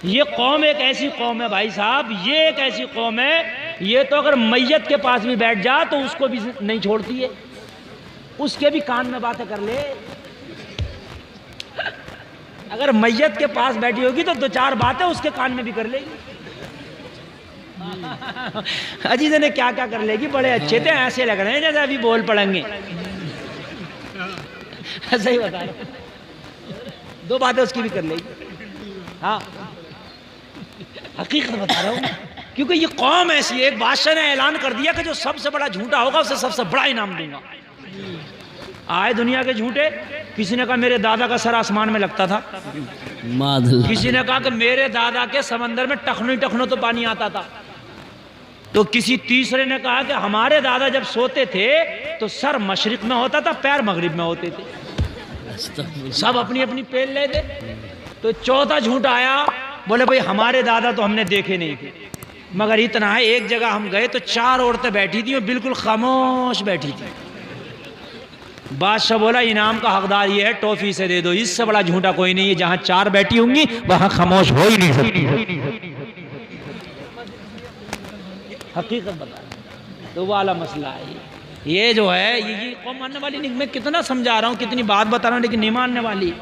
ये कौम एक ऐसी कौम है भाई साहब, ये एक ऐसी कौम है, ये तो अगर मैयत के पास भी बैठ जा तो उसको भी नहीं छोड़ती है, उसके भी कान में बातें कर ले। अगर मैयत के पास बैठी होगी तो दो चार बातें उसके कान में भी कर लेगी। अजीज ने क्या क्या कर लेगी, बड़े अच्छे थे, ऐसे लग रहे हैं जैसे अभी बोल पड़ेंगे। सही बता रहा हूं, दो बातें उसकी भी कर लेगी। हाँ हकीकत बता रहा हूँ, क्योंकि ये कौम ऐसी है। एक बादशाह ने ऐलान कर दिया कि जो सबसे बड़ा झूठा होगा उसे सबसे बड़ा इनाम दूंगा। आए दुनिया के झूठे, किसी ने कहा मेरे दादा का सर आसमान में लगता था, किसी ने कहा कि मेरे दादा के समंदर में टखनो टखनो तो पानी आता था, तो किसी तीसरे ने कहा कि हमारे दादा जब सोते थे तो सर मशरिक में होता था, पैर मगरिब में होते थे। सब अपनी अपनी पेल ले दे। तो चौथा झूठ आया, बोले भाई हमारे दादा तो हमने देखे नहीं थे, मगर इतना है एक जगह हम गए तो चार औरतें बैठी थी और बिल्कुल खामोश बैठी थी। बादशाह बोला इनाम का हकदार ये है, टॉफी से दे दो, इससे बड़ा झूठा कोई नहीं है। जहां चार बैठी होंगी वहां खामोश हो ही नहीं सकती। हकीकत बता, तो वाला मसला है ये जो है, ये कौम मानने वाली नहीं। मैं कितना समझा रहा हूँ, कितनी बात बता रहा हूँ, लेकिन नहीं मानने वाली।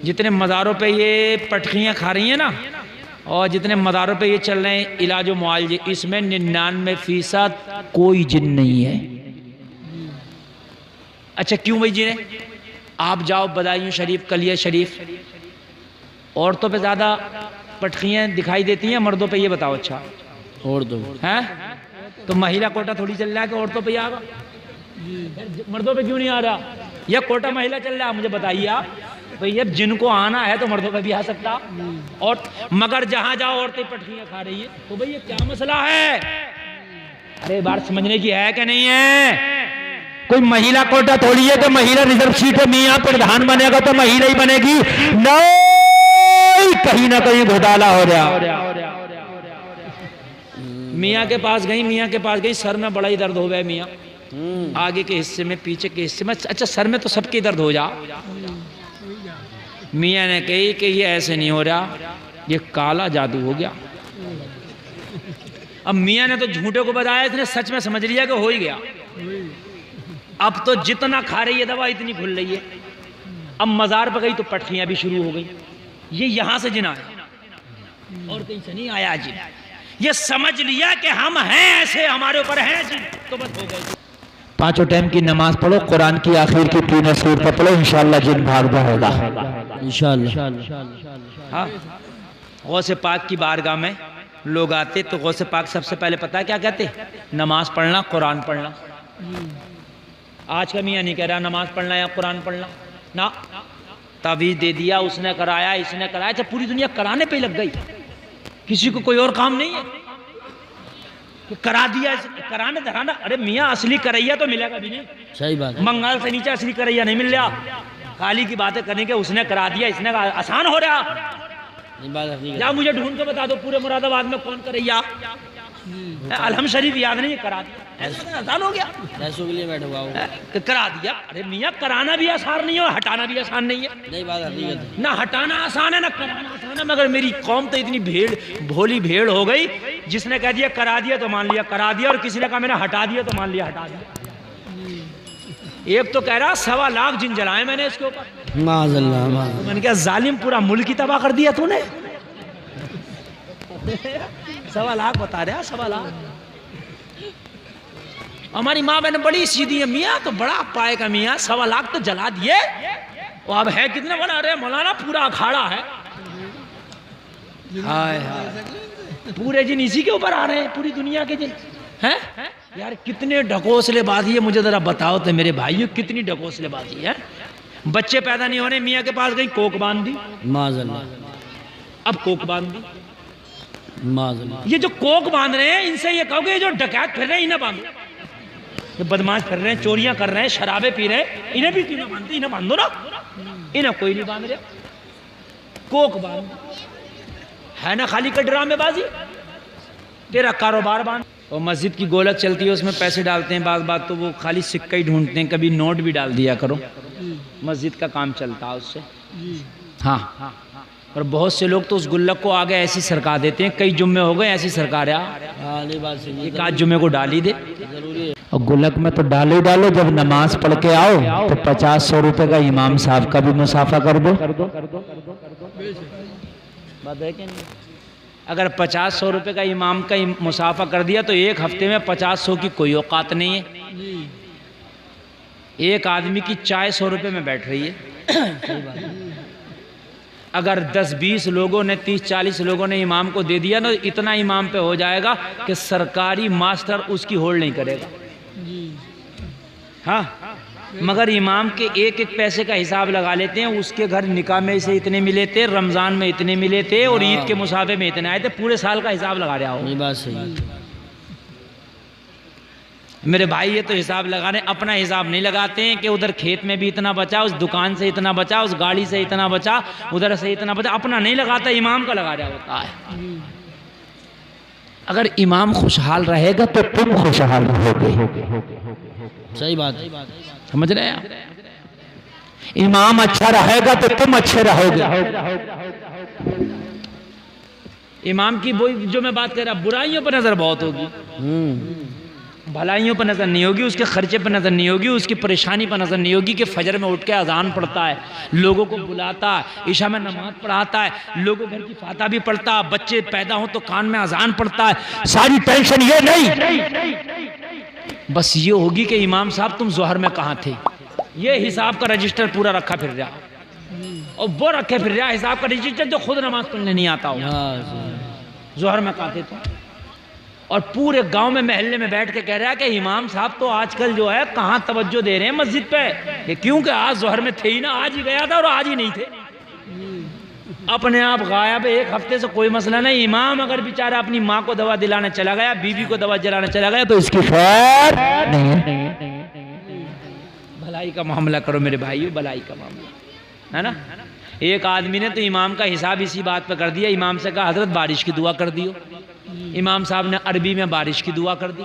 जितने मज़ारों पे ये पटखियाँ खा रही हैं ना, और जितने मज़ारों पे ये चल रहे हैं इलाज व मुआलजे, इसमें 99% कोई जिन नहीं है। अच्छा क्यों भाई जिने? आप जाओ बदायूं शरीफ, कलिया शरीफ, औरतों पे ज़्यादा पटखियाँ दिखाई देती हैं, मर्दों पे ये बताओ। अच्छा औरतों हैं तो महिला कोटा थोड़ी चल रहा है कि औरतों पे आ रहा, मर्दों पे क्यों नहीं आ रहा? यह कोटा महिला चल रहा है, मुझे बताइए आप भाई। अब जिनको आना है तो मर्दों पे भी आ सकता, और मगर जहां जाओ औरतें पटखियां खा रही है, तो भाई ये क्या मसला है? अरे बात समझने की है कि नहीं है? कोई महिला कोटा थोड़ी है कि महिला रिजर्व सीट है, मियां प्रधान बनेगा तो महिला ही बनेगी। नहीं, कहीं ना कहीं घोटाला हो रहा। मियाँ के पास गई, मियाँ के पास गई, सर में बड़ा ही दर्द हो गया मियाँ, आगे के हिस्से में, पीछे के हिस्से में। अच्छा सर में तो सबके दर्द हो जा। मियाँ ने कही कि ये ऐसे नहीं हो रहा, ये काला जादू हो गया। अब मियाँ ने तो झूठे को बताया, इसने सच में समझ लिया कि हो ही गया। अब तो जितना खा रही है दवा इतनी घुल रही है। अब मज़ार पर गई तो पटखियाँ भी शुरू हो गई। ये यहाँ से जिन आया और कहीं से नहीं आया जिन। ये समझ लिया कि हम हैं ऐसे, हमारे ऊपर हैं जिन, तो बस हो गए। पांचों टाइम की नमाज पढ़ो, कुरान की आखिर की 3 सूरत पढ़ो, इंशाअल्लाह जिन भाग होगा इंशाअल्लाह। हाँ, गौसे पाक की बारगाह में लोग आते तो गौसे पाक सबसे पहले पता है क्या कहते? नमाज पढ़ना, कुरान पढ़ना। आज का मियाँ नहीं कह रहा नमाज पढ़ना या कुरान पढ़ना ना, तावीज़ दे दिया, उसने कराया, इसने कराया। जब पूरी दुनिया कराने पे लग गई, किसी को कोई और काम नहीं है कि करा दिया, कराने धराना। अरे मियाँ असली करैया तो मिलेगा भी नहीं। सही बात है, मंगल से नीचे असली करैया नहीं मिल रहा। खाली की बातें करने के उसने करा दिया, इसने आसान हो रहा। या मुझे ढूंढ के बता दो पूरे मुरादाबाद में कौन करैया। अलहम शरीफ याद नहीं, करा दिया, आसान हो गया, पैसों के लिए बैठा हुआ करा दिया। अरे मियाँ कराना भी आसान नहीं है और हटाना भी आसान नहीं है। नहीं बात ना हटाना आसान है ना कराना आसान है। मगर मेरी कौम तो इतनी भोली भेड़ हो गई, जिसने कह दिया करा दिया तो मान लिया करा दिया, और किसी ने कहा मैंने हटा दिया तो मान लिया हटा दिया। एक तो कह रहा 1.25 लाख जिन जलाए मैंने इसके ऊपर। मैंने कहा जालिम, पूरा मुल्क ही तबाह कर दिया तूने। 1.25 लाख बता रहा, 1.25 लाख। हमारी माँ बहन बड़ी सीधी है, मियाँ तो बड़ा पाए का मियाँ, 1.25 लाख तो जला दिए। वो अब है कितने बना रहे मौलाना, पूरा अखाड़ा है। हाय हाय, पूरे जिन इसी के ऊपर आ रहे हैं, पूरी दुनिया के जिन हैं। यार कितने ढकोसलेबाजी है, मुझे जरा बताओ तो मेरे भाइयों, कितनी ढकोसलेबाजी है। बच्चे पैदा नहीं होने, मियाँ के पास गई, कोक बांध दी, अब कोक बांध दी। ये जो कोक बांध रहे हैं, इनसे ये कहोगे जो डकैत फिर रहे हैं इन्हें बांधो, जो बदमाश फिर रहे हैं, चोरियां कर रहे हैं, शराबे पी रहे हैं, इन्हें भी क्यों बांधते? इन्हें बांधो ना। इन्हें कोई नहीं बांध रहा, कोक बांध है ना, खाली का ड्रामेबाजी। तेरा कारोबार बांध। और मस्जिद की गोलक चलती है, उसमें पैसे डालते हैं, बात तो वो खाली सिक्का ही ढूंढते हैं, कभी नोट भी डाल दिया करो। मस्जिद का काम चलता है उससे। हाँ हाँ, और बहुत से लोग तो उस गुल्लक को आगे ऐसी सरका देते हैं, कई जुम्मे हो गए ऐसी सरका रहा, एक आध जुम्मे को डाल ही दे। और गुल्लक में तो डालो ही डालो, जब नमाज पढ़ के आओ तो 50-100 रुपए का इमाम साहब का भी मुसाफा कर दो। बात है कि नहीं? अगर 50-100 रुपए का इमाम का मुसाफा कर दिया तो एक हफ्ते में 50-100 की कोई औकात नहीं है। एक आदमी की चाय 100 रुपए में बैठ रही है। अगर 10-20 लोगों ने 30-40 लोगों ने इमाम को दे दिया ना, इतना इमाम पे हो जाएगा कि सरकारी मास्टर उसकी होल्ड नहीं करेगा। हाँ, मगर इमाम के एक एक पैसे का हिसाब लगा लेते हैं। उसके घर निकाह में से इतने मिले थे, रमज़ान में इतने मिले थे और ईद के मुसाफे में इतने आए थे, पूरे साल का हिसाब लगा रहा हो। ये बात सही मेरे भाई, ये तो हिसाब लगाने, अपना हिसाब नहीं लगाते हैं कि उधर खेत में भी इतना बचा, उस दुकान से इतना बचा, उस गाड़ी से इतना बचा, उधर से इतना बचा, अपना नहीं लगाता, इमाम का लगा रहा होता है। अगर इमाम खुशहाल रहेगा तो तुम खुशहाल रहोगे। सही बात है, समझ रहे हैं आप? इमाम अच्छा रहेगा तो तुम अच्छे रहोगे। इमाम की वो जो मैं बात कर रहा, बुराइयों पर नजर बहुत होगी, भलाइयों पर नज़र नहीं होगी, उसके खर्चे पर नज़र नहीं होगी, उसकी परेशानी पर नज़र नहीं होगी कि फजर में उठ के अजान पढ़ता है, लोगों को बुलाता है, इशा में नमाज पढ़ाता है, लोगों घर की फाता भी पढ़ता है, बच्चे पैदा हो तो कान में अजान पढ़ता है। सारी टेंशन ये नहीं, बस ये होगी कि इमाम साहब तुम जोहर में कहाँ थे। ये हिसाब का रजिस्टर पूरा रखा फिर रहा, और वो रखे फिर रहा हिसाब का रजिस्टर जो खुद नमाज पढ़ने नहीं आता हो। जोहर में कहाँ थे तुम? और पूरे गांव में महल्ले में बैठ के कह रहा है कि इमाम साहब तो आजकल जो है कहाँ तवज्जो दे रहे हैं मस्जिद पे, क्योंकि आज जोहर में थे ही ना, आज ही गया था और आज ही नहीं थे, अपने आप गायब। एक हफ्ते से कोई मसला नहीं। इमाम अगर बेचारा अपनी माँ को दवा दिलाने चला गया, बीवी को दवा दिलाने चला गया, तो इसकी खैर नहीं है। भलाई का मामला करो मेरे भाइयों, भलाई का मामला है ना। एक आदमी ने तो इमाम का हिसाब इसी बात पर कर दिया, इमाम से कहा हजरत बारिश की दुआ कर दियो। इमाम साहब ने अरबी में बारिश की दुआ कर दी।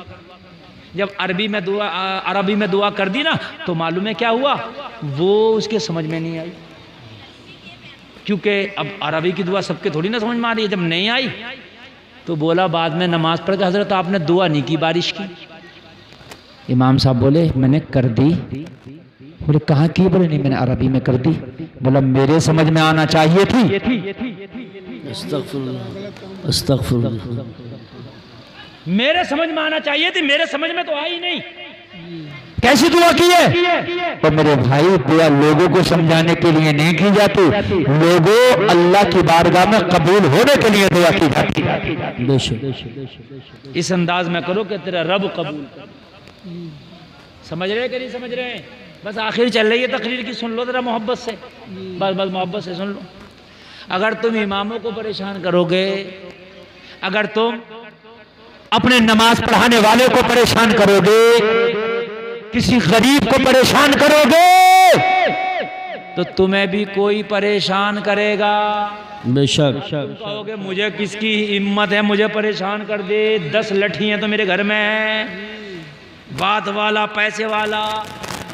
जब अरबी में दुआ कर दी ना, तो मालूम है क्या हुआ, वो उसके समझ में नहीं आई, क्योंकि अब अरबी की दुआ सबके थोड़ी ना समझ में आ रही है। जब नहीं आई तो बोला बाद में नमाज पढ़ के, हजरत आपने दुआ नहीं की बारिश की। इमाम साहब बोले मैंने कर दी। बोले कहाँ की? बोले नहीं मैंने अरबी में कर दी। बोला मेरे समझ में आना चाहिए थी। अस्तगफुरुल्लाह, मेरे समझ में आना चाहिए थी, मेरे समझ में तो आई नहीं। कैसी दुआ की है? तो मेरे भाई दुआ लोगों को समझाने के लिए नहीं की जाती, लोगों अल्लाह की बारगाह में कबूल होने के लिए दुआ की जाती। इस अंदाज में करो कि तेरा रब कबूल कर। समझ रहे कि नहीं समझ रहे हैं? बस आखिर चल रही है तकरीर की, सुन लो जरा मोहब्बत से, बस मोहब्बत से सुन लो। अगर तुम इमामों को परेशान करोगे, अगर तुम अपने नमाज पढ़ाने वाले को परेशान करोगे, किसी गरीब को परेशान करोगे, तो तुम्हें भी कोई परेशान करेगा। बेशक कहोगे मुझे किसकी हिम्मत है मुझे परेशान कर दे, 10 लठी हैं तो मेरे घर में है, बात वाला पैसे वाला,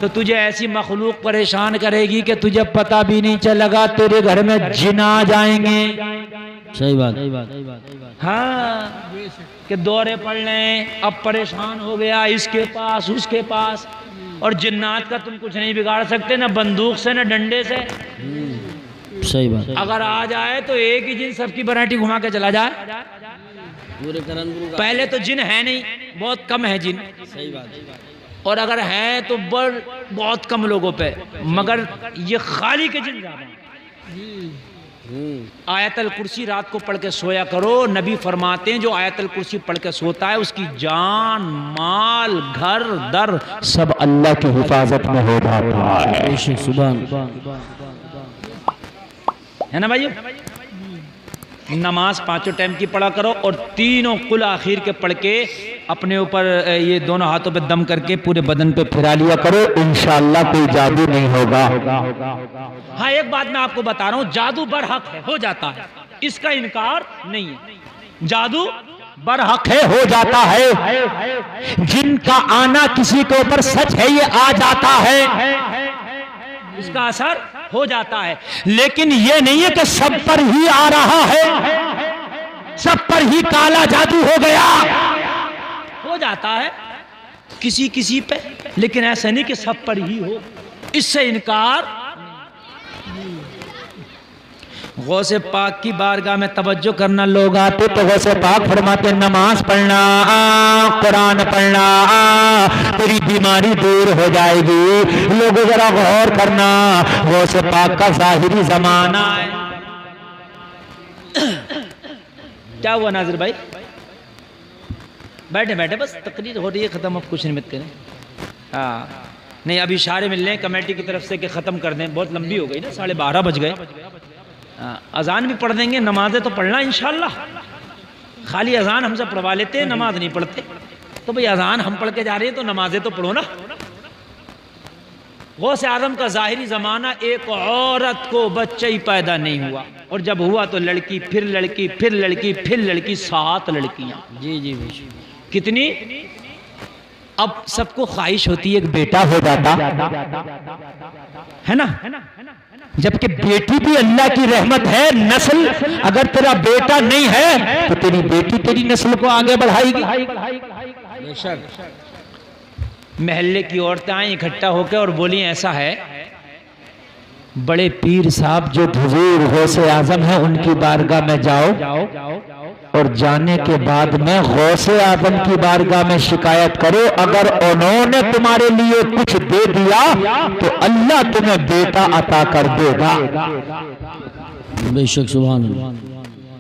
तो तुझे ऐसी मखलूक परेशान करेगी कि तुझे पता भी नहीं चलेगा, तेरे घर में जिन आ जाएंगे। सही बात। हाँ, कि दौरे पड़ लें, अब परेशान हो गया, इसके पास उसके पास, और जिन्नात का तुम कुछ नहीं बिगाड़ सकते, ना बंदूक से ना डंडे से। सही बात। अगर आ जाए तो एक ही जिन सबकी वैरायटी घुमा के चला जाए। पहले तो जिन है नहीं, बहुत कम है जिन। सही बात। और अगर है तो बहुत कम लोगों पे, मगर ये खाली के जिन ज्यादा। आयतल कुर्सी रात को पढ़ के सोया करो। नबी फरमाते हैं जो आयतल कुर्सी पढ़ के सोता है उसकी जान, माल, घर दर सब अल्लाह की हिफाजत में हो जाता है। सुभान है ना भाई। नमाज 5 टाइम की पढ़ा करो और तीनों कुल आखिर के पढ़ के अपने ऊपर ये दोनों हाथों पे दम करके पूरे बदन पे फिरा लिया करो, इंशाअल्लाह कोई जादू नहीं होगा। हाँ, एक बात मैं आपको बता रहा हूँ, जादू बरहक है, हो जाता है, इसका इनकार नहीं है। जादू बरहक है, हो जाता है। जिनका आना किसी के ऊपर सच है, ये आ जाता है, इसका असर हो जाता है, लेकिन ये नहीं है कि सब पर ही आ रहा है, सब पर ही काला जादू हो गया। हो जाता है किसी किसी पे, लेकिन ऐसा नहीं कि सब पर ही हो, इससे इनकार। गौसे पाक की बारगाह में तवज्जो करना, लोग आते तो गौसे पाक फरमाते नमाज पढ़ना, कुरान पढ़ना, तेरी बीमारी दूर हो जाएगी। लोगों जरा गौर करना, गौसे पाक का ज़ाहिरी ज़माना है। क्या हुआ नाज़िर भाई? बैठे बैठे, बस तकरीर हो रही है, ख़त्म, अब कुछ नहीं मत करें। हाँ नहीं, अभी इशारे मिल रहे हैं कमेटी की तरफ से कि ख़त्म कर दें, बहुत लंबी हो गई ना, 12:30 बज गए। अजान भी पढ़ देंगे, नमाजें तो पढ़ना इंशाल्लाह। खाली अजान हमसे पढ़वा लेते हैं, नमाज नहीं पढ़ते, तो भाई अजान हम पढ़ के जा रहे हैं तो नमाजें तो पढ़ो ना। गौसे आजम का ज़ाहिरी ज़माना, एक औरत को बच्चा ही पैदा नहीं हुआ, और जब हुआ तो लड़की, फिर लड़की, फिर लड़की, फिर लड़की, 7 लड़कियाँ। जी जी कितनी? अब सबको ख्वाहिश होती है एक बेटा हो जाता है ना, जबकि बेटी भी अल्लाह की रहमत है। नस्ल अगर तेरा बेटा नहीं है तो तेरी बेटी तेरी नस्ल को आगे बढ़ाएगी। महल्ले की औरतें आई इकट्ठा होकर और बोली ऐसा है, बड़े पीर साहब जो हुजूर गौसे आजम है उनकी बारगाह में जाओ, और जाने के बाद में गौसे आजम की बारगाह में शिकायत करो, अगर उन्होंने तुम्हारे लिए कुछ दे दिया तो अल्लाह तुम्हें बेटा अता कर देगा। बेशक सुभान अल्लाह।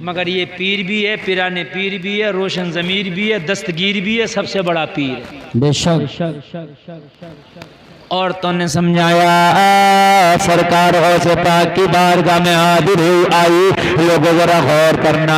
मगर ये पीर भी है, पिराने पीर भी है, रोशन ज़मीर भी है, दस्तगीर भी है, सबसे बड़ा पीर है। बेशक औरतों ने समझाया, सरकार गौसे पाक की बारगाह में हाजिर हुई आई, लोगों जरा गौर करना।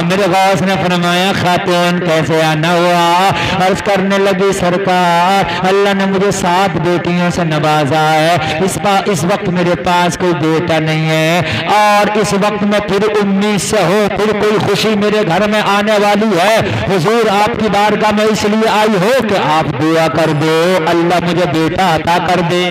मेरे गौस ने फरमाया खातून कैसे आना हुआ? अर्ज करने लगी, सरकार अल्लाह ने मुझे 7 बेटियों से नवाजा है, इस वक्त मेरे पास कोई बेटा नहीं है, और इस वक्त मैं फिर उम्मीद से हूँ, फिर कोई खुशी मेरे घर में आने वाली है। हुजूर आपकी बारगाह में इसलिए आई हो कि आप दुआ कर दो, अल्लाह मुझे बेटा अता कर दे।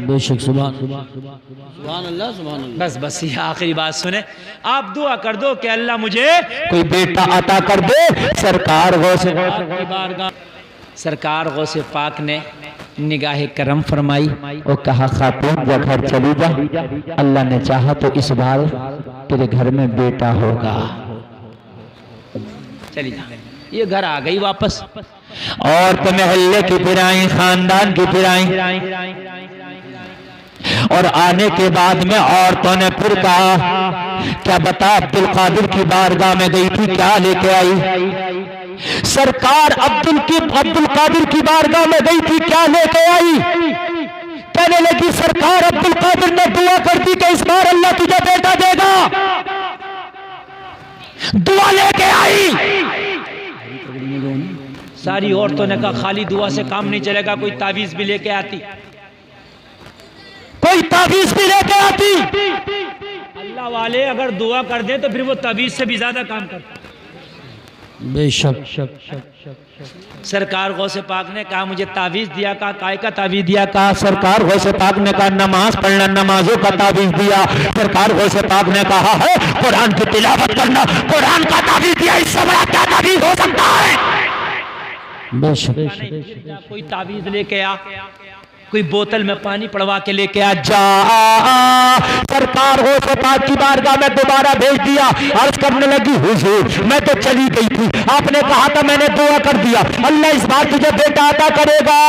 बेशक सुभान अल्लाह सुभान अल्लाह। बस ये आखिरी बात सुने, आप दुआ कर दो कि अल्लाह मुझे कोई बेटा अता कर दे। सरकार गौसे पाक ने निगाह करम फरमाई और कहा, खातून जा घर चली जा, अल्लाह ने चाहा तो इस बार तेरे घर में बेटा होगा, चली जा। ये घर आ गई वापस, और तो मोहल्ले की फिर आई, खानदान की फिर आई, और आने के बाद में औरतों ने फिर कहा, क्या बता अब्दुल कादिर की बारगाह में गई थी, क्या लेके आई? सरकार अब्दुल कादिर की बारगाह में गई थी, क्या लेके आई? कहने लगी, सरकार अब्दुल कादिर ने दुआ कर दी कि इस बार अल्लाह तुझे बेटा देगा, दुआ लेके आई। सारी औरतों ने कहा, खाली दुआ से काम नहीं चलेगा, कोई तावीज भी लेके आती, कोई तावीज भी लेके आती। अल्लाह वाले अगर दुआ कर दे तो फिर वो तावीज से भी ज्यादा काम करता। बेशक सरकार गौसे पाक ने कहा, मुझे तावीज दिया, कहा काय का तावीज दिया? कहा सरकार गौसे पाक ने कहा नमाज पढ़ना, नमाजों का तावीज दिया। सरकार गौसे पाक ने कहा है कुरान की तिलावत करना, कुरान का तावीज दिया, इससे बड़ा क्या तावीज हो सकता है? कोई तावीज लेके आ, कोई बोतल में पानी पड़वा के लेके आ जा। सरकार गौसे पाक की बारगाह में दोबारा भेज दिया। अर्ज करने लगी, हुजूर मैं तो चली गई थी, आपने कहा था, मैंने दुआ कर दिया, अल्लाह इस बार तुझे बेटा अता करेगा,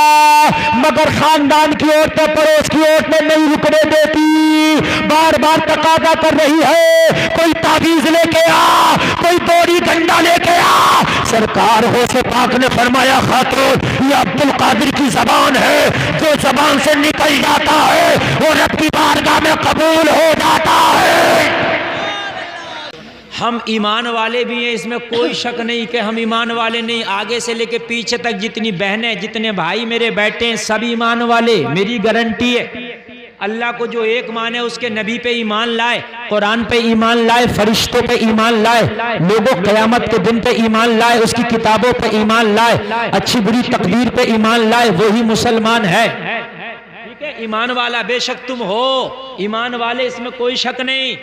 मगर खानदान की औरतें, पड़ोस की औरतें नहीं रुकने देती, बार बार तकादा कर रही है, कोई तावीज लेके आ, कोई बोरी डंडा लेके आ। सरकार गौसे पाक ने फरमाया, खातून ये अब्दुल कादिर की जबान है, जो जबान से निकल जाता है वो रब की बारगाह में कबूल हो जाता है। हम ईमान वाले भी हैं, इसमें कोई शक नहीं कि हम ईमान वाले नहीं। आगे से लेके पीछे तक जितनी बहनें, जितने भाई मेरे बैठे हैं, सब ईमान वाले, मेरी गारंटी है। अल्लाह को जो एक माने, उसके नबी पे ईमान लाए, कुरान पे ईमान लाए, फरिश्तों पे ईमान लाए, लोगों क़यामत के दिन पे ईमान लाए, उसकी किताबों पे ईमान लाए, अच्छी बुरी तकदीर पे ईमान लाए, वही मुसलमान है। ठीक है, ईमान वाला बेशक तुम हो, ईमान वाले, इसमें कोई शक नहीं।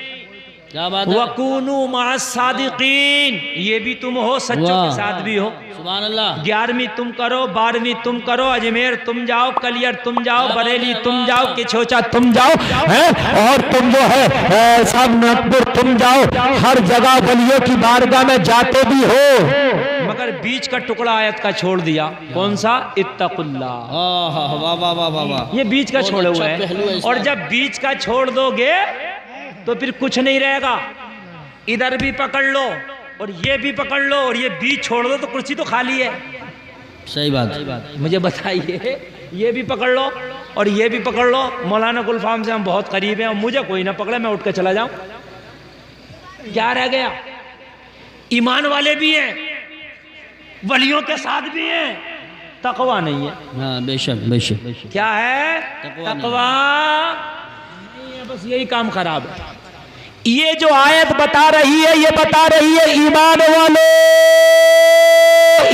क्या बात है? वकूनू मअस सादिकीन, ये भी तुम हो, सच्चों के वाह। साथ भी हो। सुभान अल्लाह। 11वीं तुम करो, 12वीं तुम करो, अजमेर तुम जाओ, कलियर तुम जाओ, बरेली तुम जाओ, किछोचा तुम जाओ, हैं? और तुम जो है सब नागपुर तुम जाओ, हर जगह वलियों की बारगाह में जाते भी हो, मगर बीच का टुकड़ा आयत का छोड़ दिया। कौन सा? इत्तकुल्लाह। वाह वाह वाह वाह वाह। ये बीच का बहुत छोड़े अच्छा हुए पहलू है हैं। इसका। और जब बीच का छोड़ दोगे तो फिर कुछ नहीं रहेगा। इधर भी पकड़ लो और ये भी पकड़ लो और ये बीच छोड़ दो तो कुर्सी तो खाली है। सही बात। मुझे बताइए, ये भी पकड़ लो और ये भी पकड़ लो। मौलाना गुलफाम से हम बहुत करीब हैं और मुझे कोई ना पकड़े, मैं उठ के चला जाऊं, क्या रह गया? ईमान वाले भी हैं, वलियों के साथ भी हैं, तकवा नहीं है। हाँ बेशक बेशक। क्या है? तकवा नहीं। तकवा नहीं है, बस यही काम खराब है। ये जो आयत बता रही है, ये बता रही है ईमान वालों,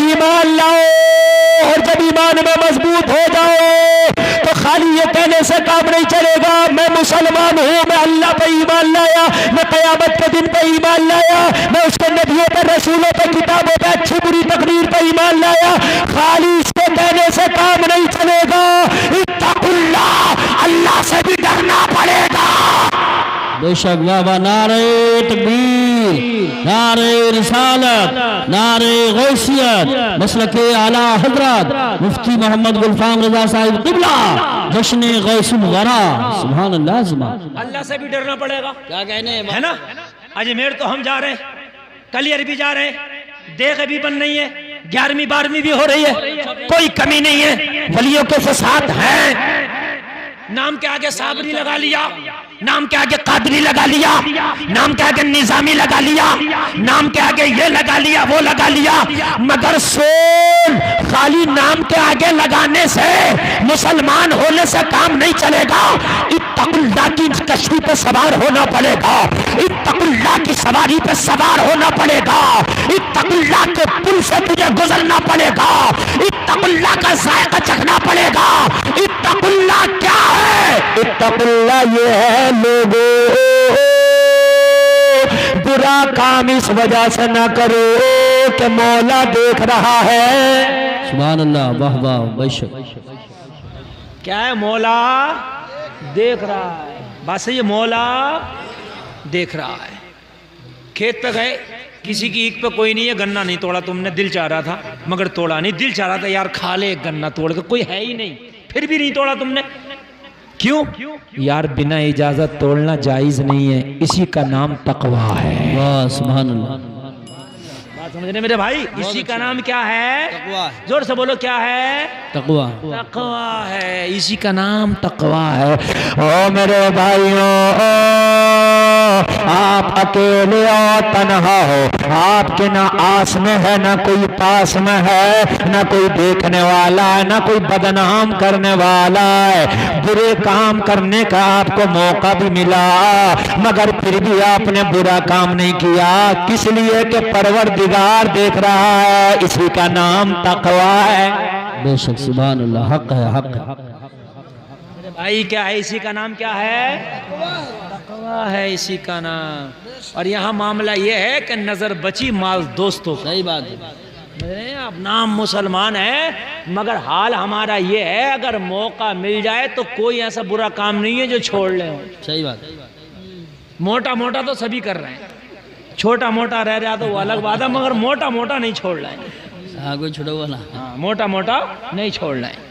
ईमान लाओ, और जब ईमान में मजबूत हो जाओ तो खाली ये कहने से काम नहीं चलेगा, मैं मुसलमान हूँ, मैं अल्लाह पे ईमान लाया, मैं क़यामत के दिन पे ईमान लाया, मैं उसके नबियों पे, रसूलों पे, किताबों पे, अच्छी बुरी तकरीर पे ईमान लाया। खाली इसको कहने से काम नहीं चलेगा। इत्तकुल्लाह, अल्लाह से भी डरना पड़ेगा। बेशक। वाह वाह। नारे तकबीर, नारे रिसालत, नारे गौसियत, मसलके आला हजरत मुफ्ती मोहम्मद गुलफाम रजा साहिब क़िबला, जश्न गौसुल वरा। सुभान अल्लाह सुभान। अल्लाह से भी डरना पड़ेगा। क्या कहने है ना? अजमेर तो हम जा रहे हैं, कलियर भी जा रहे हैं, देख भी बन रही है, 11वीं 12वीं भी हो रही है, कोई कमी नहीं है, वलियों के साथ है। नाम के आगे साबरी लगा लिया, नाम के आगे कादरी लगा लिया, नाम के आगे निजामी लगा लिया, नाम के आगे ये लगा लिया, वो लगा लिया, मगर सोल खाली नाम के आगे लगाने से, मुसलमान होने से काम नहीं चलेगा। इत्तकुल्लाह की कश्ती पे सवार होना पड़ेगा, इत्तकुल्लाह की सवारी पे सवार होना पड़ेगा, इत्तकुल्लाह के पुल से तुझे गुजरना पड़ेगा, इत्तकुल्लाह का जायका चखना पड़ेगा। इत्तकुल्लाह क्या है? इत्तकुल्लाह ये है लोगों, बुरा काम इस वजह से ना करो कि मौला देख रहा है। सुभान अल्लाह। वाह वाह बेशक। क्या है? मौला देख रहा है। बस ये मौला देख रहा है। खेत पे गए, किसी की ईख पे कोई नहीं है, गन्ना नहीं तोड़ा तुमने, दिल चाह रहा था मगर तोड़ा नहीं, दिल चाह रहा था यार खा ले एक गन्ना तोड़ के, कोई है ही नहीं, फिर भी नहीं तोड़ा तुमने। क्यों? यार बिना इजाजत तोड़ना जायज नहीं है, इसी का नाम तकवा है। वाह सुभान अल्लाह। बात समझ रहे मेरे भाई? इसी का नाम क्या है? तकवा है। जोर से बोलो, क्या है? तकवा। तकवा है, इसी का नाम तकवा है। ओ मेरे भाइयों, आप अकेले और तन्हा हो, आपके ना आस में है, ना कोई पास में है, ना कोई देखने वाला है, ना कोई बदनाम करने वाला है। बुरे काम करने का आपको मौका भी मिला, मगर फिर भी आपने बुरा काम नहीं किया, किस लिए कि परवरदिगार देख रहा है। इसी का नाम तकवा है। बेशक। सुभान अल्लाह। हक है, हक है। भाई क्या है? इसी का नाम क्या है? तकवा है, इसी का नाम। और यहाँ मामला ये है कि नजर बची माल दोस्तों। सही बात है। अब नाम मुसलमान है, मगर हाल हमारा ये है, अगर मौका मिल जाए तो कोई ऐसा बुरा काम नहीं है जो छोड़ ले। सही बात। मोटा मोटा तो सभी कर रहे हैं, छोटा मोटा रह रहा तो वो अलग बात है, मगर मोटा मोटा नहीं छोड़ रहे हैं। हाँ कोई छोटा वाला। हाँ, मोटा मोटा नहीं छोड़ रहे हैं।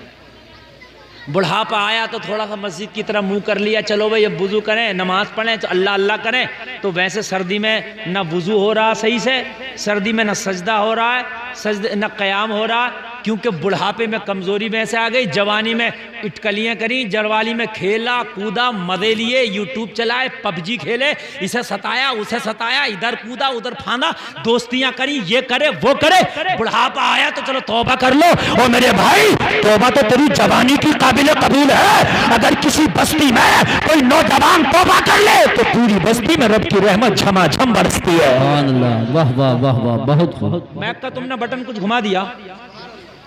बुढ़ापा आया तो थोड़ा सा मस्जिद की तरफ मुंह कर लिया, चलो भाई अब वुजू करें, नमाज पढ़ें, तो अल्लाह अल्लाह करें, तो वैसे सर्दी में ना वुजू हो रहा सही से, सर्दी में ना सजदा हो रहा है, सजदे ना क़याम हो रहा, क्योंकि बुढ़ापे में कमज़ोरी में से आ गई। जवानी में इटकलियाँ करी, जरवाली में खेला कूदा, मज़े लिए, यूट्यूब चलाए, पबजी खेले, इसे सताया उसे सताया, इधर कूदा उधर फांदा, दोस्तियाँ करी, ये करे वो करे। बुढ़ापा आया तो चलो तौबा कर लो। ओ मेरे भाई, तौबा तो तेरी जवानी की काबिल कबूल है। अगर किसी बस्ती में कोई नौजवान तौबा कर ले तो पूरी बस्ती में रब की रहमत झमाझम बरसती है। सुभान अल्लाह। वाह वाह वाह वाह। बहुत खूब। मैक का तुमने बटन कुछ घुमा दिया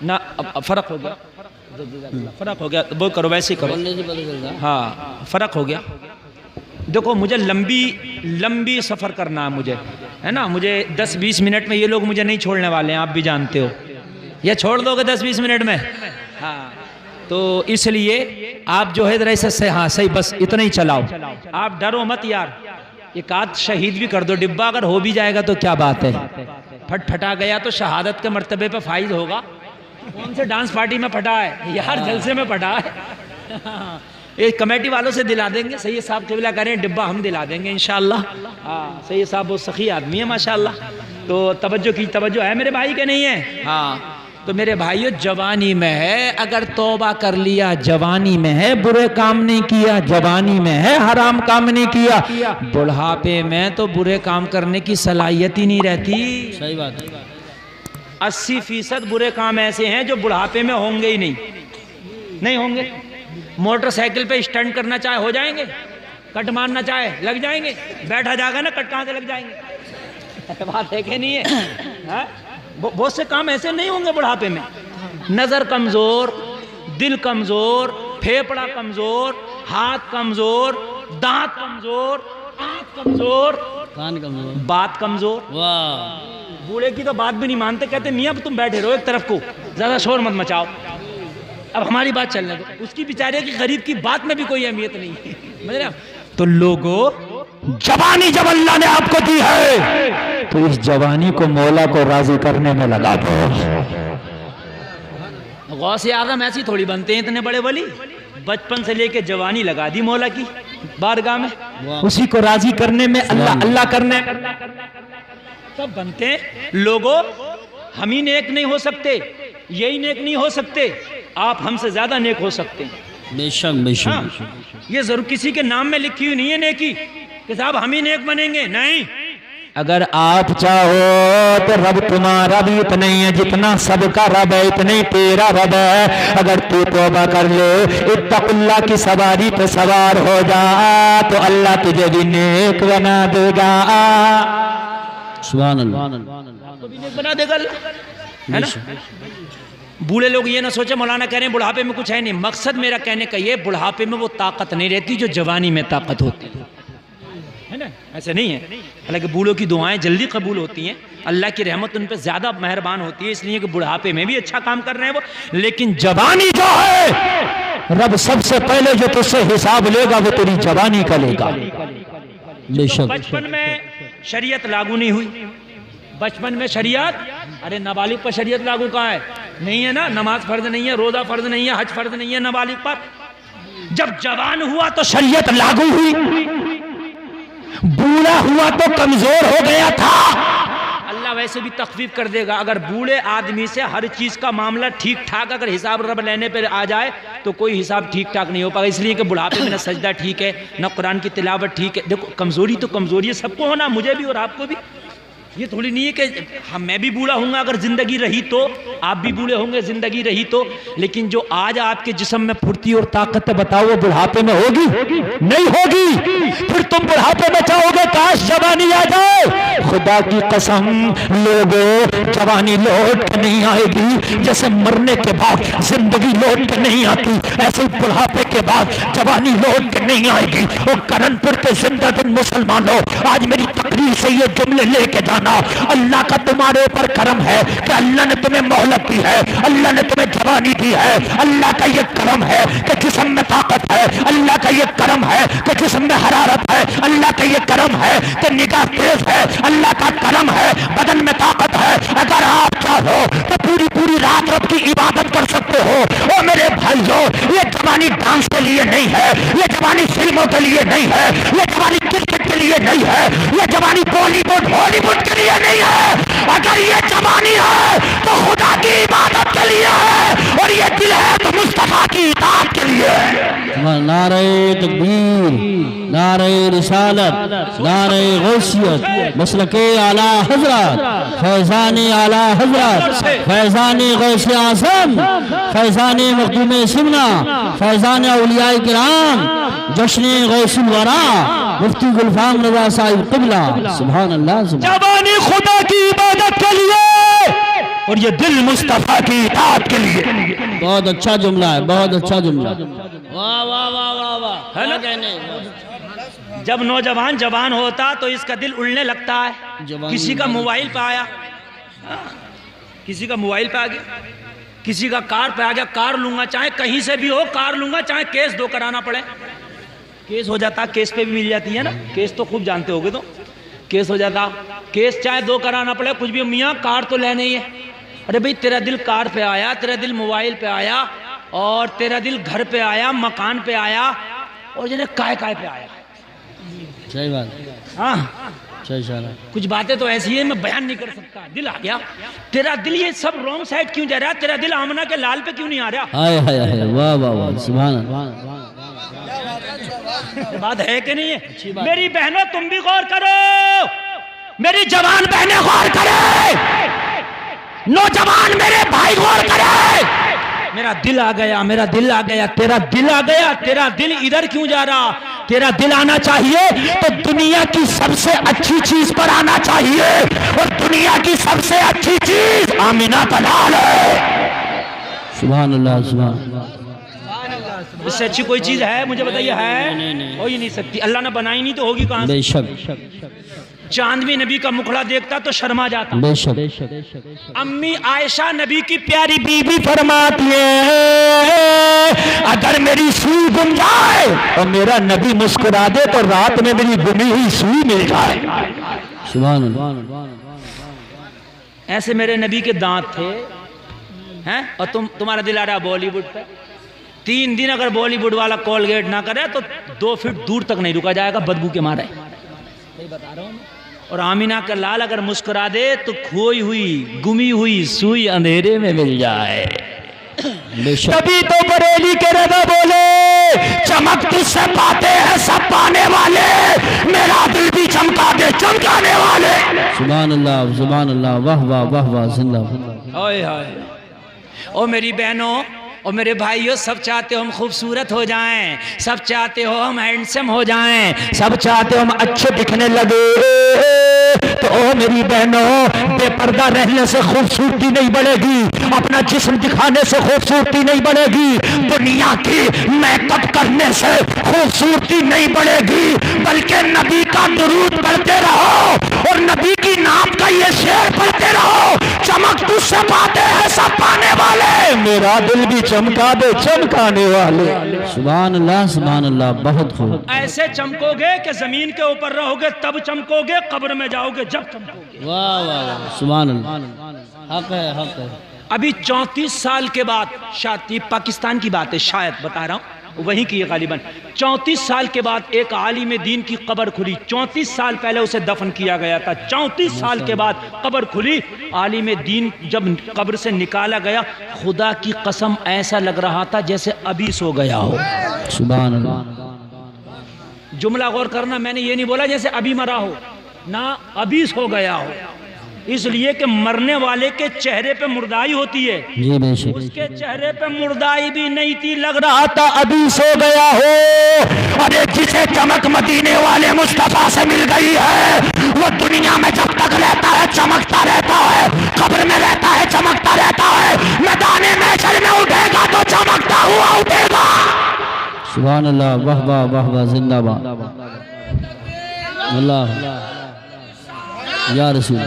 ना, अब फर्क हो गया। फ़र्क हो गया, वो करो वैसे ही करो। बोलने से पता चलता है। हाँ फ़र्क हो गया। देखो मुझे लंबी सफ़र करना है मुझे, है ना, मुझे 10-20 मिनट में ये लोग मुझे नहीं छोड़ने वाले हैं, आप भी जानते हो। ये छोड़ दोगे 10-20 मिनट में? हाँ, तो इसलिए आप जो है जरा से हाँ सही, बस इतना ही चलाओ, आप डरो मत यार। एक आध शहीद भी कर दो डिब्बा, अगर हो भी जाएगा तो क्या बात है, फटा गया तो शहादत के मर्तबे पे फाइज होगा। कौन से डांस पार्टी में फटा है यार, जलसे में फटा है। ये कमेटी वालों से दिला देंगे, सैयद साहब क़िबला करें डिब्बा हम दिला देंगे इंशाअल्लाह। हाँ सैयद साहब बहुत सखी आदमी है माशाअल्लाह, तो तवज्जो है मेरे भाई के नहीं है। हाँ तो मेरे भाइयों जवानी में है, अगर तौबा कर लिया जवानी में है, बुरे काम नहीं किया जवानी में है, हराम काम नहीं किया, बुढ़ापे में तो बुरे काम करने की सलाहियत ही नहीं रहती। सही बात है। 80% बुरे काम ऐसे हैं जो बुढ़ापे में होंगे ही नहीं होंगे। मोटरसाइकिल पे स्टंट करना चाहे हो जाएंगे, कट मारना चाहे लग जाएंगे, बैठा जाएगा ना कट कहाँ से लग जाएंगे। बात है कि नहीं है? बहुत से काम ऐसे नहीं होंगे बुढ़ापे में। नजर कमजोर, दिल कमजोर, फेफड़ा कमजोर, हाथ कमजोर, दांत कमजोर, आंख कमजोर, कान कमजोर, बात कमजोर। वाह, बूढ़े की तो बात भी नहीं मानते, कहते मियां अब तुम बैठे रहो एक तरफ को, ज्यादा शोर मत मचाओ, अब हमारी बात चलने दो। उसकी बेचारे की गरीब की बात में भी कोई अहमियत नहीं है, समझ रहे हो? तो लोगों जवानी जब अल्लाह ने आपको दी है तो इस जवानी को मौला को राजी करने में लगा दो। गौसे आज़म ऐसी थोड़ी बनते हैं इतने बड़े वली, बचपन से लेके जवानी लगा दी मौला की बारगाह में, उसी को राजी करने में, अल्लाह अल्लाह करने सब बनते हैं। लोगों हम ही नेक नहीं हो सकते, यही नेक नहीं हो सकते, आप हमसे ज्यादा नेक हो सकते हैं। बेशक बेशक। हाँ, ये जरूर किसी के नाम में लिखी हुई नहीं है नेकी कि साहब हम ही नेक बनेंगे, नहीं। अगर आप चाहो तो रब तुम्हारा भी इतना ही है जितना सबका रब है, इतना ही तेरा रब है। अगर तू तौबा कर ले, इत्तक़ुल्लाह की सवारी पे सवार हो जा, तो अल्लाह तुझे भी नेक बना देगा। सुभान अल्लाह, तो भी नेक बना देगा अल्लाह, है ना। बूढ़े लोग ये ना सोचे मौलाना कह रहे हैं बुढ़ापे में कुछ है नहीं। मकसद मेरा कहने का ये, बुढ़ापे में वो ताकत नहीं रहती जो जवानी में ताकत होती है ना, ऐसे नहीं है। हालांकि बूढ़ों की दुआएं जल्दी कबूल होती हैं, अल्लाह की रहमत उन पर ज़्यादा मेहरबान होती है, इसलिए कि बुढ़ापे में भी अच्छा काम कर रहे हैं वो। लेकिन जवानी जो है, रब सबसे पहले जो तुझसे हिसाब लेगा वो तेरी जवानी का लेगा। बचपन में शरीयत लागू नहीं हुई, बचपन में शरीयत, अरे नाबालिग पर शरीयत लागू कहाँ है? नहीं है ना, नमाज फर्ज नहीं है, रोजा फर्ज नहीं है, हज फर्ज नहीं है नाबालिग पर। जब जवान हुआ तो शरीयत लागू हुई, बूढ़ा हुआ तो कमजोर हो गया था। अल्लाह वैसे भी तखफीफ कर देगा। अगर बूढ़े आदमी से हर चीज का मामला ठीक ठाक अगर हिसाब रब लेने पर आ जाए तो कोई हिसाब ठीक ठाक नहीं हो पाएगा, इसलिए कि बुढ़ापे में न सजदा ठीक है, न कुरान की तिलावत ठीक है। देखो कमजोरी तो कमजोरी है, सबको होना, मुझे भी और आपको भी। ये थोड़ी नहीं है कि हम मैं भी बूढ़ा हूँगा अगर जिंदगी रही तो, आप भी बूढ़े होंगे जिंदगी रही तो। लेकिन जो आज आपके जिस्म में फुर्ती और ताकत है, बताओ वो बुढ़ापे में होगी? नहीं होगी। फिर तुम बुढ़ापे में चाहोगे काश जवानी आ जाए। खुदा की कसम लोगों, जवानी लौट के नहीं आएगी। जैसे मरने के बाद जिंदगी लौट के नहीं आती, ऐसे बुढ़ापे के बाद जवानी लौट के नहीं आएगी। और करणपुर के जिंदा-दिल मुसलमानों, आज मेरी तकरीर से ये जुमले लेके जाना, अल्लाह का तुम्हारे ऊपर करम है कि अल्लाह ने तुम्हें मोहलत दी है, अल्लाह ने तुम्हें जवानी दी है। अल्लाह का ये करम है कि जिस्म में ताकत है, अल्लाह का ये करम है कि जिस्म में हरारत है, अल्लाह का ये करम है कि निगाह तेज है, अल्लाह का करम है बदन में ताकत है। अगर आप चाहो तो पूरी पूरी रात रब की इबादत कर सकते हो। ओ मेरे भाइयों, ये जवानी डांस के लिए नहीं है, ये जवानी फिल्मों के लिए नहीं है, ये जवानी क्रिकेट के लिए नहीं है, ये जवानी बॉलीवुड हॉलीवुड के लिए नहीं है। अगर ये जवानी है तो खुदा की इबादत के लिए है, और ये दिल है तो मुस्तफा की इताअत के लिए है। नारे तकबीर, नारे रिसालत, नारे गौसियत, मसलके आला हजरत, फैज़ान आला हजरत, फैज़ान गौसे आज़म, फैज़ान मखदूम सिमना, फैज़ान औलियाए किराम, जश्न गौसुल वरा, मुफ्ती गुलफाम रज़ा साहिब क़िबला। सुभान अल्लाह। जवानी खुदा की इबादत के लिए, और ये दिल मुस्तफा की इताअत के लिए। बहुत अच्छा जुमला है, बहुत अच्छा जुमला। वाह वाह वाह वाह वाह, है ना? जब नौजवान जवान होता तो इसका दिल उड़ने लगता है। जवानी किसी का मोबाइल पे आया, किसी का मोबाइल पे आ गया, किसी का कार पे आ गया, कार लूंगा, चाहे कहीं से भी हो कार लूंगा, चाहे केस दो कराना पड़े, केस हो जाता, केस पे भी मिल जाती है ना, केस तो खूब जानते होगे, तो केस हो जाता, केस चाहे दो कराना पड़े, कुछ भी, मियाँ कार तो लेने ही है। अरे भाई तेरा दिल कार पे आया, तेरा दिल मोबाइल पे आया, और तेरा दिल घर पे आया, मकान पे आया, और जने काय काय पे आया। सही बात, हाँ, सही इशारा। कुछ बातें तो ऐसी है मैं बयान नहीं कर सकता। दिल आ गया, तेरा दिल ये सब रॉन्ग साइड क्यों जा रहा है? तेरा दिल आमना के लाल पे क्यों नहीं आ रहा? हाय हाय हाय, वाह वाह वाह, सुभान अल्लाह। बात है कि नहीं है? मेरी बहनों तुम भी गौर करो, मेरी जवान बहनें गौर करें, नौजवान मेरे भाई गौर करें। मेरा दिल आ गया, मेरा दिल आ गया, तेरा दिल आ गया, तेरा दिल इधर क्यों जा रहा? तेरा दिल आना चाहिए तो दुनिया की सबसे अच्छी चीज पर आना चाहिए, और दुनिया की सबसे अच्छी चीज आमिना का लाल है। सुभान अल्लाह, सुभान अल्लाह। इससे अच्छी कोई चीज है? मुझे बताइए, है? हो ही नहीं सकती, अल्लाह ने बनाई नहीं तो होगी कहां से? बेशक, चांद भी नबी का मुखड़ा देखता तो शर्मा जाता। बेशक। अम्मी आयशा नबी की प्यारी बीबी फरमाती है, अगर मेरी सुई गुम जाए और मेरा नबी मुस्कुरा दे तो रात में मेरी गुमी हुई सुई मिल जाए। सुभान अल्लाह। ऐसे मेरे नबी के दांत थे, हैं? और तुम्हारा दिल आ रहा बॉलीवुड पे। 3 दिन अगर बॉलीवुड वाला कोलगेट ना करे तो 2 फीट दूर तक नहीं रुका जाएगा बदबू के मारे। सही बता रहा हूँ। और आमिना का लाल अगर मुस्कुरा दे तो खोई हुई गुमी हुई सुई अंधेरे में मिल जाए। तभी तो बरेली के रज़ा बोले, चमक तुझसे पाते हैं सब पाने वाले, मेरा दिल भी चमका दे चमकाने वाले। सुभान अल्लाह, सुभान अल्लाह, वाह वाह वाह वाह, जिंदाबाद। ओए हाय, ओ मेरी बहनों और मेरे भाइयों, सब चाहते हो हम खूबसूरत हो जाएं, सब चाहते हो हम हैंडसम हो जाएं, सब चाहते हो हम अच्छे दिखने लगे। तो ओ मेरी बहनों, बेपर्दा रहने से खूबसूरती नहीं बढ़ेगी, अपना जिस्म दिखाने से खूबसूरती नहीं बढ़ेगी, दुनिया की मेकअप करने से खूबसूरती नहीं बढ़ेगी, बल्कि नबी का दुरूद पढ़ते रहो और नबी की नाम का ये शेर पढ़ते रहो, चमक तुझसे पाते हैं सब पाने वाले, मेरा दिल भी चमका दे चमकाने वाले। सुभान अल्लाह, सुभान अल्लाह, बहुत खूब। ऐसे चमकोगे कि जमीन के ऊपर रहोगे तब चमकोगे, कब्र में जाओगे जब चमकोगे। वाह वाह, सुभान अल्लाह। हक है, हक है। अभी 34 साल के बाद, शायद पाकिस्तान की बात है, शायद बता रहा हूँ वहीं की गालिबन, 34 साल के बाद एक आलिम दीन की कब्र खुली। 34 साल पहले उसे दफन किया गया था, 34 साल के बाद कब्र खुली। आलिम दीन जब कब्र से निकाला गया, खुदा की कसम ऐसा लग रहा था जैसे अभी सो गया हो। सुभान अल्लाह। जुमला गौर करना, मैंने ये नहीं बोला जैसे अभी मरा हो, ना अभी सो गया हो, इसलिए कि मरने वाले के चेहरे पे मुर्दाई होती है, जी बेशक। उसके चेहरे पे मुर्दाई भी नहीं थी, लग रहा था अभी सो गया हो। अरे जिसे चमक मदीने वाले मुस्तफा से मिल गई है, वो दुनिया में जब तक रहता है चमकता रहता है, कब्र में रहता है चमकता रहता है, मैदाने महशर में उठेगा तो चमकता हुआ उठेगा। सुभान अल्लाह, वाह वाह वाह वाह, जिंदाबाद। अल्लाह या रसूल।